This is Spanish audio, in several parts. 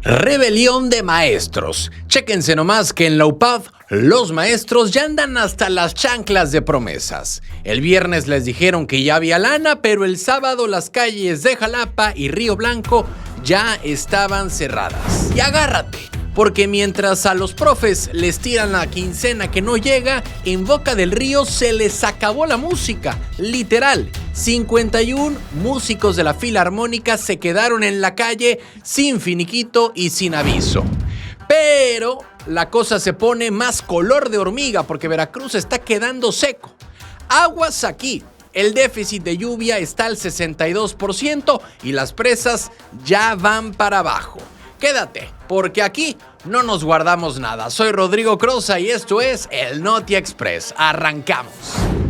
Rebelión de maestros. Chéquense nomás que en la UPAV los maestros ya andan hasta las chanclas de promesas. El viernes les dijeron que ya había lana, pero el sábado las calles de Jalapa y Río Blanco ya estaban cerradas. Y agárrate, porque mientras a los profes les tiran la quincena que no llega, en Boca del Río se les acabó la música, literal. 51 músicos de la Filarmónica se quedaron en la calle sin finiquito y sin aviso. Pero la cosa se pone más color de hormiga porque Veracruz está quedando seco. Aguas aquí. El déficit de lluvia está al 62% y las presas ya van para abajo. Quédate, porque aquí no nos guardamos nada. Soy Rodrigo Croza y esto es el Noti Express. Arrancamos.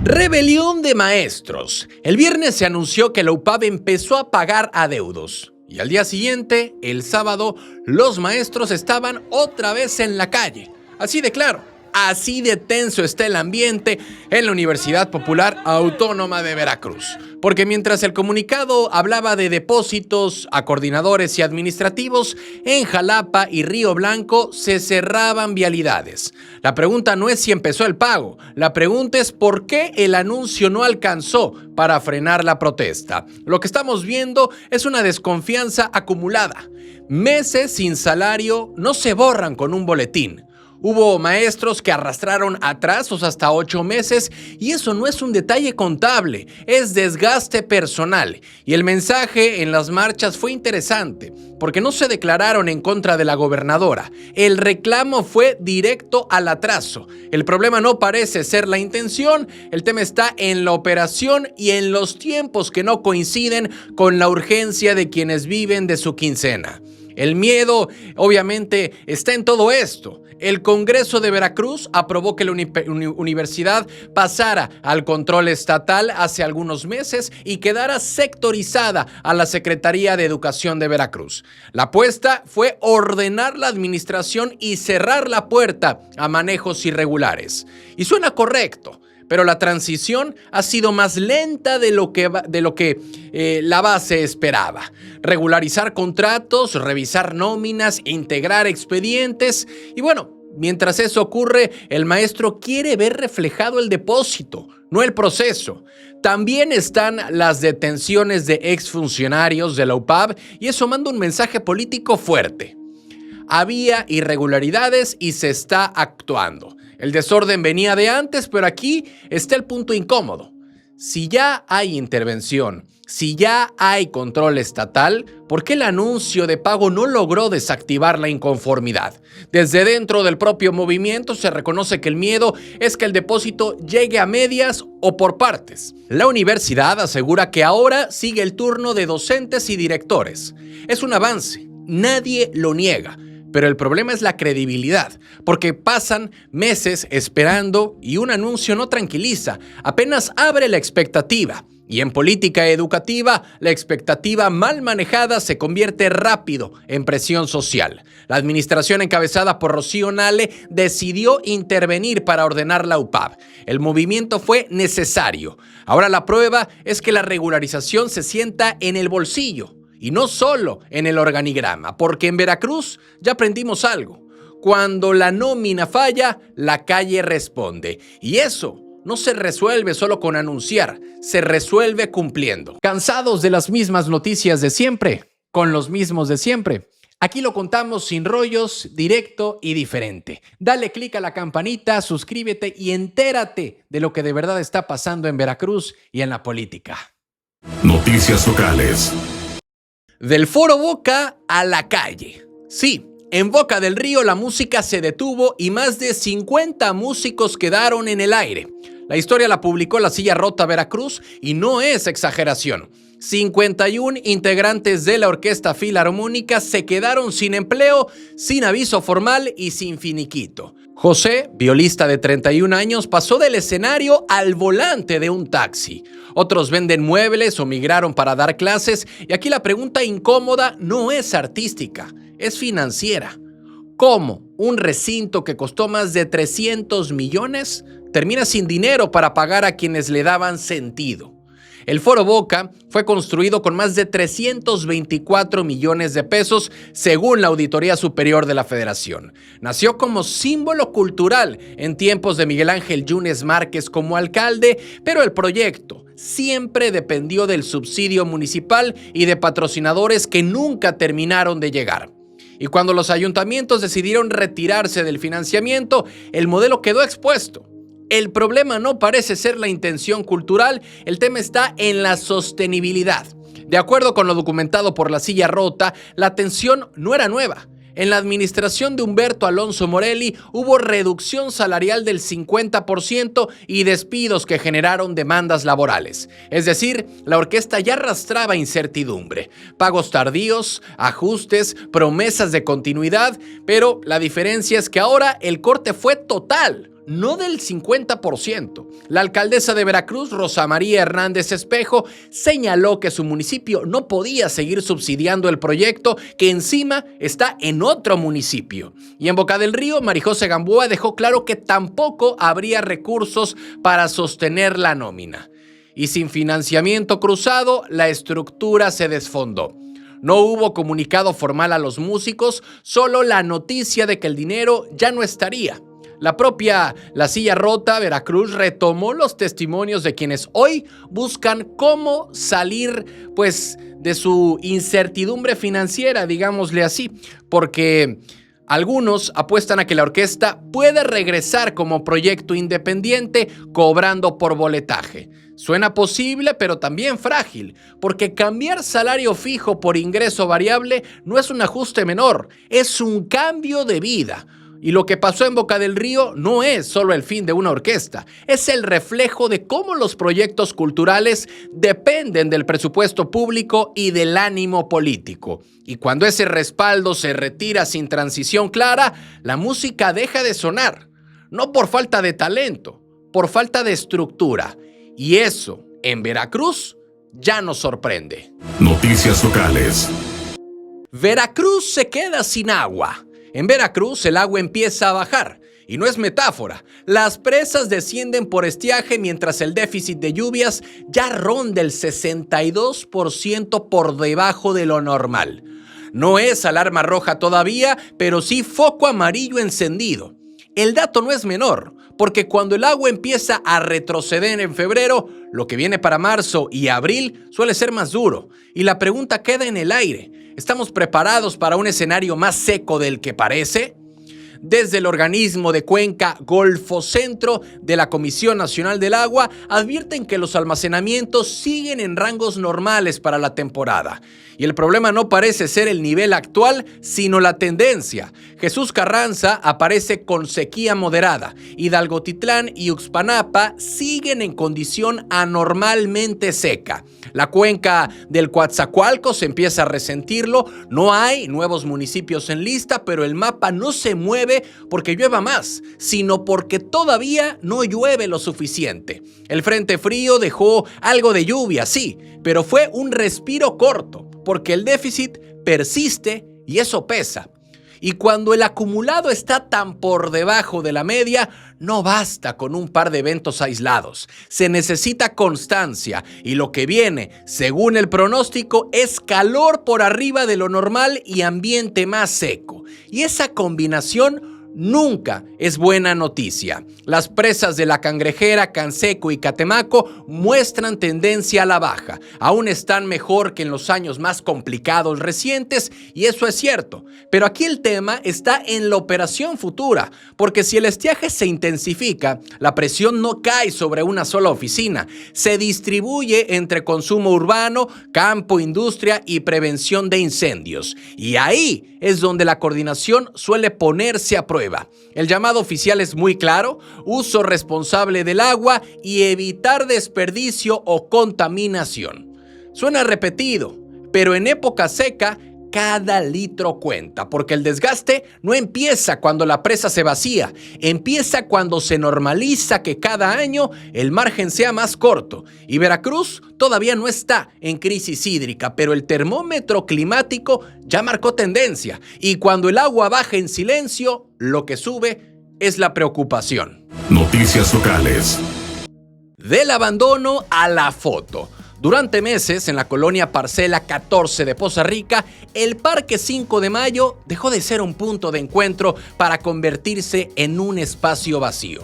Rebelión de maestros. El viernes se anunció que la UPAV empezó a pagar adeudos. Y al día siguiente, el sábado, los maestros estaban otra vez en la calle. Así de claro. Así de tenso está el ambiente en la Universidad Popular Autónoma de Veracruz. Porque mientras el comunicado hablaba de depósitos a coordinadores y administrativos, en Jalapa y Río Blanco se cerraban vialidades. La pregunta no es si empezó el pago, la pregunta es por qué el anuncio no alcanzó para frenar la protesta. Lo que estamos viendo es una desconfianza acumulada. Meses sin salario no se borran con un boletín. Hubo maestros que arrastraron atrasos hasta 8 meses y eso no es un detalle contable, es desgaste personal. Y el mensaje en las marchas fue interesante, porque no se declararon en contra de la gobernadora. El reclamo fue directo al atraso. El problema no parece ser la intención, el tema está en la operación y en los tiempos que no coinciden con la urgencia de quienes viven de su quincena. El miedo, obviamente, está en todo esto. El Congreso de Veracruz aprobó que la universidad pasara al control estatal hace algunos meses y quedara sectorizada a la Secretaría de Educación de Veracruz. La apuesta fue ordenar la administración y cerrar la puerta a manejos irregulares. Y suena correcto. Pero la transición ha sido más lenta de lo que la base esperaba. Regularizar contratos, revisar nóminas, integrar expedientes. Y bueno, mientras eso ocurre, el maestro quiere ver reflejado el depósito, no el proceso. También están las detenciones de exfuncionarios de la UPAV y eso manda un mensaje político fuerte. Había irregularidades y se está actuando. El desorden venía de antes, pero aquí está el punto incómodo. Si ya hay intervención, si ya hay control estatal, ¿por qué el anuncio de pago no logró desactivar la inconformidad? Desde dentro del propio movimiento se reconoce que el miedo es que el depósito llegue a medias o por partes. La universidad asegura que ahora sigue el turno de docentes y directores. Es un avance, nadie lo niega. Pero el problema es la credibilidad, porque pasan meses esperando y un anuncio no tranquiliza, apenas abre la expectativa. Y en política educativa, la expectativa mal manejada se convierte rápido en presión social. La administración encabezada por Rocío Nale decidió intervenir para ordenar la UPAV. El movimiento fue necesario. Ahora la prueba es que la regularización se sienta en el bolsillo. Y no solo en el organigrama, porque en Veracruz ya aprendimos algo. Cuando la nómina falla, la calle responde. Y eso no se resuelve solo con anunciar, se resuelve cumpliendo. ¿Cansados de las mismas noticias de siempre? ¿Con los mismos de siempre? Aquí lo contamos sin rollos, directo y diferente. Dale click a la campanita, suscríbete y entérate de lo que de verdad está pasando en Veracruz y en la política. Noticias locales. Del Foro Boca a la calle. Sí, en Boca del Río la música se detuvo y más de 50 músicos quedaron en el aire. La historia la publicó La Silla Rota Veracruz y no es exageración. 51 integrantes de la Orquesta Filarmónica se quedaron sin empleo, sin aviso formal y sin finiquito. José, violista de 31 años, pasó del escenario al volante de un taxi. Otros venden muebles o migraron para dar clases y aquí la pregunta incómoda no es artística, es financiera. ¿Cómo un recinto que costó más de 300 millones termina sin dinero para pagar a quienes le daban sentido? El Foro Boca fue construido con más de 324 millones de pesos, según la Auditoría Superior de la Federación. Nació como símbolo cultural en tiempos de Miguel Ángel Yunes Márquez como alcalde, pero el proyecto siempre dependió del subsidio municipal y de patrocinadores que nunca terminaron de llegar. Y cuando los ayuntamientos decidieron retirarse del financiamiento, el modelo quedó expuesto. El problema no parece ser la intención cultural, el tema está en la sostenibilidad. De acuerdo con lo documentado por La Silla Rota, la tensión no era nueva. En la administración de Humberto Alonso Morelli hubo reducción salarial del 50% y despidos que generaron demandas laborales. Es decir, la orquesta ya arrastraba incertidumbre, pagos tardíos, ajustes, promesas de continuidad, pero la diferencia es que ahora el corte fue total. No del 50%. La alcaldesa de Veracruz, Rosa María Hernández Espejo, señaló que su municipio no podía seguir subsidiando el proyecto, que encima está en otro municipio. Y en Boca del Río, Marijose Gamboa dejó claro que tampoco habría recursos para sostener la nómina. Y sin financiamiento cruzado, la estructura se desfondó. No hubo comunicado formal a los músicos, solo la noticia de que el dinero ya no estaría. La propia La Silla Rota Veracruz retomó los testimonios de quienes hoy buscan cómo salir, de su incertidumbre financiera, digámosle así, porque algunos apuestan a que la orquesta puede regresar como proyecto independiente cobrando por boletaje. Suena posible, pero también frágil, porque cambiar salario fijo por ingreso variable no es un ajuste menor, es un cambio de vida. Y lo que pasó en Boca del Río no es solo el fin de una orquesta, es el reflejo de cómo los proyectos culturales dependen del presupuesto público y del ánimo político. Y cuando ese respaldo se retira sin transición clara, la música deja de sonar. No por falta de talento, por falta de estructura. Y eso, en Veracruz, ya nos sorprende. Noticias locales. Veracruz se queda sin agua. En Veracruz el agua empieza a bajar, y no es metáfora. Las presas descienden por estiaje mientras el déficit de lluvias ya ronda el 62% por debajo de lo normal. No es alarma roja todavía, pero sí foco amarillo encendido. El dato no es menor, porque cuando el agua empieza a retroceder en febrero, lo que viene para marzo y abril suele ser más duro. Y la pregunta queda en el aire. ¿Estamos preparados para un escenario más seco del que parece? Desde el organismo de cuenca Golfo Centro de la Comisión Nacional del Agua advierten que los almacenamientos siguen en rangos normales para la temporada. Y el problema no parece ser el nivel actual, sino la tendencia. Jesús Carranza aparece con sequía moderada. Hidalgotitlán y Uxpanapa siguen en condición anormalmente seca. La cuenca del Coatzacoalcos empieza a resentirlo. No hay nuevos municipios en lista, pero el mapa no se mueve porque llueva más, sino porque todavía no llueve lo suficiente. El frente frío dejó algo de lluvia, sí, pero fue un respiro corto, porque el déficit persiste y eso pesa. Y cuando el acumulado está tan por debajo de la media, no basta con un par de eventos aislados. Se necesita constancia y lo que viene, según el pronóstico, es calor por arriba de lo normal y ambiente más seco. Y esa combinación nunca es buena noticia. Las presas de La Cangrejera, Canseco y Catemaco muestran tendencia a la baja. Aún están mejor que en los años más complicados recientes y eso es cierto. Pero aquí el tema está en la operación futura, porque si el estiaje se intensifica, la presión no cae sobre una sola oficina. Se distribuye entre consumo urbano, campo, industria y prevención de incendios. Y ahí es donde la coordinación suele ponerse a prueba. El llamado oficial es muy claro: uso responsable del agua y evitar desperdicio o contaminación. Suena repetido, pero en época seca cada litro cuenta, porque el desgaste no empieza cuando la presa se vacía, empieza cuando se normaliza que cada año el margen sea más corto. Y Veracruz todavía no está en crisis hídrica, pero el termómetro climático ya marcó tendencia, y cuando el agua baja en silencio, lo que sube es la preocupación. Noticias locales. Del abandono a la foto. Durante meses, en la colonia Parcela 14 de Poza Rica, el Parque 5 de Mayo dejó de ser un punto de encuentro para convertirse en un espacio vacío.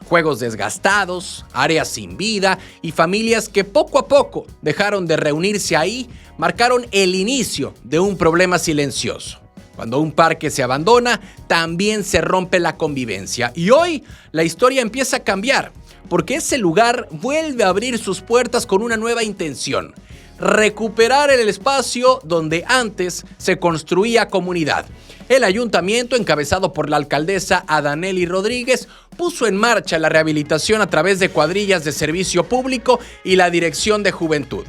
Juegos desgastados, áreas sin vida y familias que poco a poco dejaron de reunirse ahí marcaron el inicio de un problema silencioso. Cuando un parque se abandona, también se rompe la convivencia. Y hoy la historia empieza a cambiar, porque ese lugar vuelve a abrir sus puertas con una nueva intención: recuperar el espacio donde antes se construía comunidad. El ayuntamiento, encabezado por la alcaldesa Adanely Rodríguez, puso en marcha la rehabilitación a través de cuadrillas de servicio público y la Dirección de Juventud.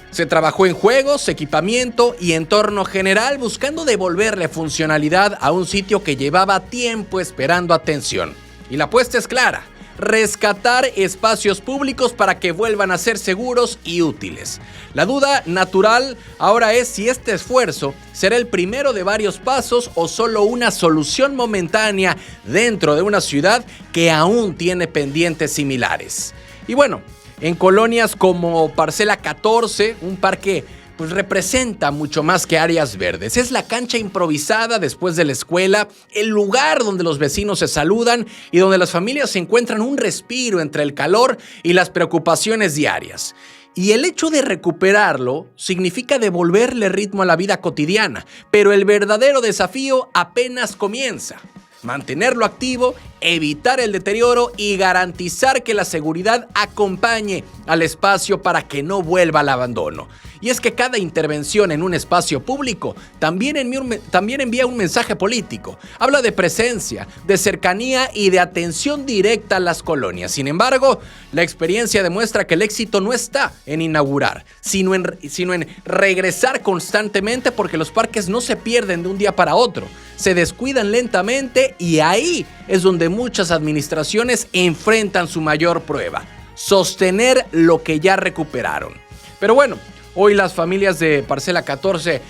Se trabajó en juegos, equipamiento y entorno general, buscando devolverle funcionalidad a un sitio que llevaba tiempo esperando atención. Y la apuesta es clara: rescatar espacios públicos para que vuelvan a ser seguros y útiles. La duda natural ahora es si este esfuerzo será el primero de varios pasos o solo una solución momentánea dentro de una ciudad que aún tiene pendientes similares. Y bueno, en colonias como Parcela 14, un parque representa mucho más que áreas verdes. Es la cancha improvisada después de la escuela, el lugar donde los vecinos se saludan y donde las familias se encuentran un respiro entre el calor y las preocupaciones diarias. Y el hecho de recuperarlo significa devolverle ritmo a la vida cotidiana, pero el verdadero desafío apenas comienza: mantenerlo activo, evitar el deterioro y garantizar que la seguridad acompañe al espacio para que no vuelva al abandono. Y es que cada intervención en un espacio público también envía un mensaje político. Habla de presencia, de cercanía y de atención directa a las colonias. Sin embargo, la experiencia demuestra que el éxito no está en inaugurar, sino en regresar constantemente, porque los parques no se pierden de un día para otro. Se descuidan lentamente y ahí es donde muchas administraciones enfrentan su mayor prueba: sostener lo que ya recuperaron. Pero bueno, hoy las familias de Parcela 14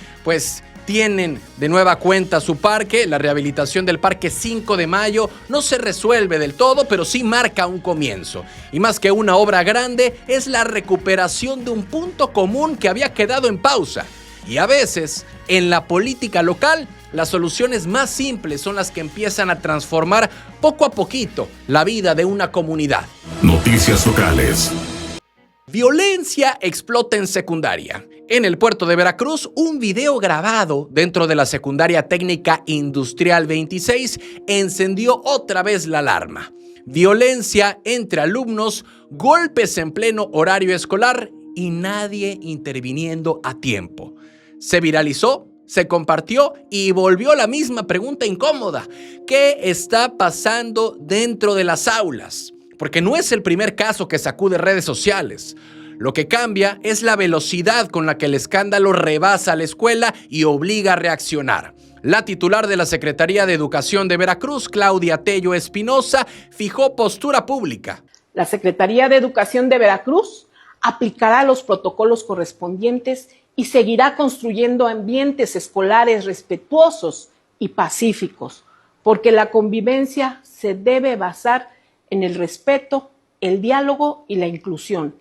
tienen de nueva cuenta su parque. La rehabilitación del Parque 5 de Mayo no se resuelve del todo, pero sí marca un comienzo. Y más que una obra grande, es la recuperación de un punto común que había quedado en pausa. Y a veces, en la política local, las soluciones más simples son las que empiezan a transformar poco a poquito la vida de una comunidad. Noticias locales. Violencia explota en secundaria. En el puerto de Veracruz, un video grabado dentro de la Secundaria Técnica Industrial 26 encendió otra vez la alarma. Violencia entre alumnos, golpes en pleno horario escolar y nadie interviniendo a tiempo. Se viralizó, se compartió y volvió la misma pregunta incómoda: ¿qué está pasando dentro de las aulas? Porque no es el primer caso que sacude redes sociales. Lo que cambia es la velocidad con la que el escándalo rebasa la escuela y obliga a reaccionar. La titular de la Secretaría de Educación de Veracruz, Claudia Tello Espinosa, fijó postura pública. La Secretaría de Educación de Veracruz aplicará los protocolos correspondientes y seguirá construyendo ambientes escolares respetuosos y pacíficos, porque la convivencia se debe basar en el respeto, el diálogo y la inclusión.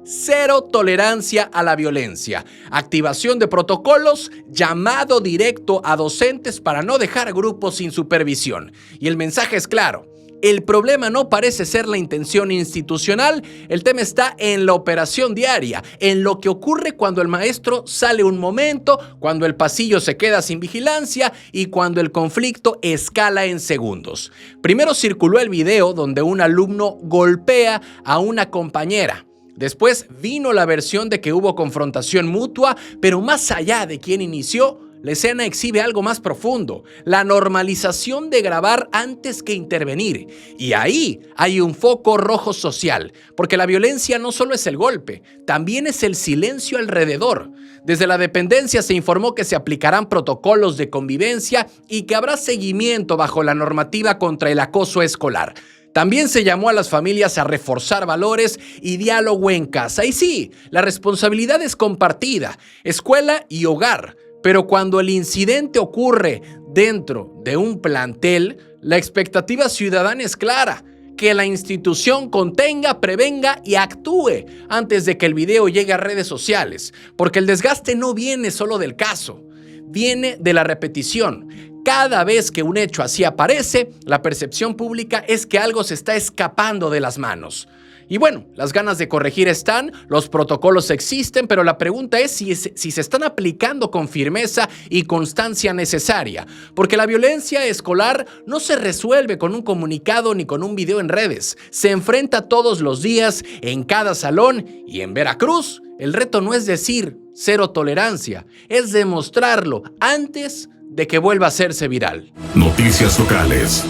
Cero tolerancia a la violencia, activación de protocolos, llamado directo a docentes para no dejar grupos sin supervisión. Y el mensaje es claro: el problema no parece ser la intención institucional, el tema está en la operación diaria, en lo que ocurre cuando el maestro sale un momento, cuando el pasillo se queda sin vigilancia y cuando el conflicto escala en segundos. Primero circuló el video donde un alumno golpea a una compañera. Después vino la versión de que hubo confrontación mutua, pero más allá de quién inició, la escena exhibe algo más profundo: la normalización de grabar antes que intervenir. Y ahí hay un foco rojo social, porque la violencia no solo es el golpe, también es el silencio alrededor. Desde la dependencia se informó que se aplicarán protocolos de convivencia y que habrá seguimiento bajo la normativa contra el acoso escolar. También se llamó a las familias a reforzar valores y diálogo en casa. Y sí, la responsabilidad es compartida, escuela y hogar. Pero cuando el incidente ocurre dentro de un plantel, la expectativa ciudadana es clara: que la institución contenga, prevenga y actúe antes de que el video llegue a redes sociales, porque el desgaste no viene solo del caso, viene de la repetición. Cada vez que un hecho así aparece, la percepción pública es que algo se está escapando de las manos. Y bueno, las ganas de corregir están, los protocolos existen, pero la pregunta es si se están aplicando con firmeza y constancia necesaria, porque la violencia escolar no se resuelve con un comunicado ni con un video en redes, se enfrenta todos los días, en cada salón, y en Veracruz el reto no es decir cero tolerancia, es demostrarlo antes de que vuelva a hacerse viral. Noticias locales.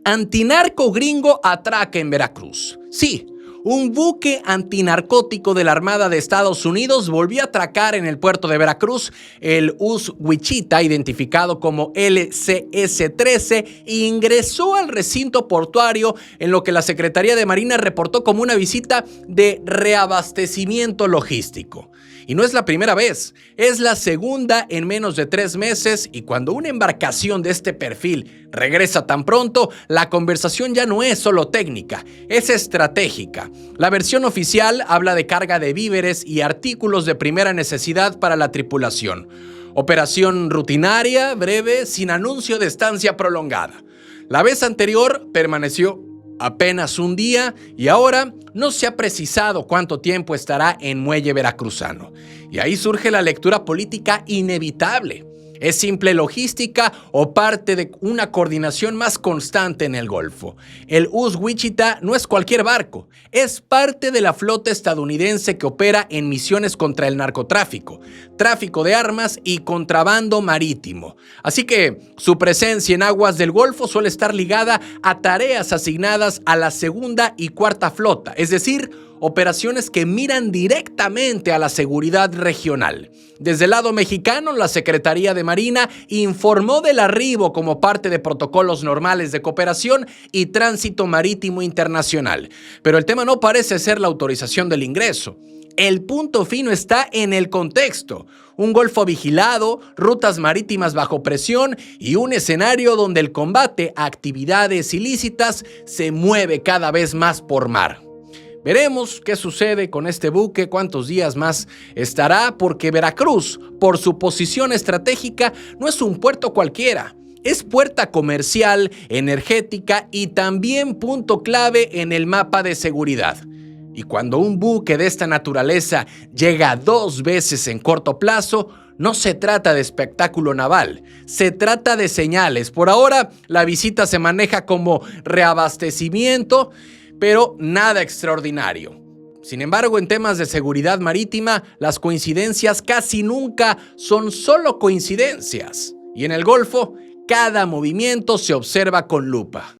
Antinarco gringo atraca en Veracruz. Sí, un buque antinarcótico de la Armada de Estados Unidos volvió a atracar en el puerto de Veracruz. El US Wichita, identificado como LCS-13, ingresó al recinto portuario en lo que la Secretaría de Marina reportó como una visita de reabastecimiento logístico. Y no es la primera vez, es la segunda en menos de 3 meses, y cuando una embarcación de este perfil regresa tan pronto, la conversación ya no es solo técnica, es estratégica. La versión oficial habla de carga de víveres y artículos de primera necesidad para la tripulación. Operación rutinaria, breve, sin anuncio de estancia prolongada. La vez anterior permaneció apenas un día y ahora no se ha precisado cuánto tiempo estará en muelle veracruzano. Y ahí surge la lectura política inevitable. ¿Es simple logística o parte de una coordinación más constante en el Golfo? El US Wichita no es cualquier barco, es parte de la flota estadounidense que opera en misiones contra el narcotráfico, tráfico de armas y contrabando marítimo. Así que su presencia en aguas del Golfo suele estar ligada a tareas asignadas a la segunda y cuarta flota, es decir, operaciones que miran directamente a la seguridad regional. Desde el lado mexicano, la Secretaría de Marina informó del arribo como parte de protocolos normales de cooperación y tránsito marítimo internacional. Pero el tema no parece ser la autorización del ingreso. El punto fino está en el contexto. Un golfo vigilado, rutas marítimas bajo presión y un escenario donde el combate a actividades ilícitas se mueve cada vez más por mar. Veremos qué sucede con este buque, cuántos días más estará, porque Veracruz, por su posición estratégica, no es un puerto cualquiera. Es puerta comercial, energética y también punto clave en el mapa de seguridad. Y cuando un buque de esta naturaleza llega 2 veces en corto plazo, no se trata de espectáculo naval, se trata de señales. Por ahora, la visita se maneja como reabastecimiento, pero nada extraordinario. Sin embargo, en temas de seguridad marítima, las coincidencias casi nunca son solo coincidencias. Y en el Golfo, cada movimiento se observa con lupa.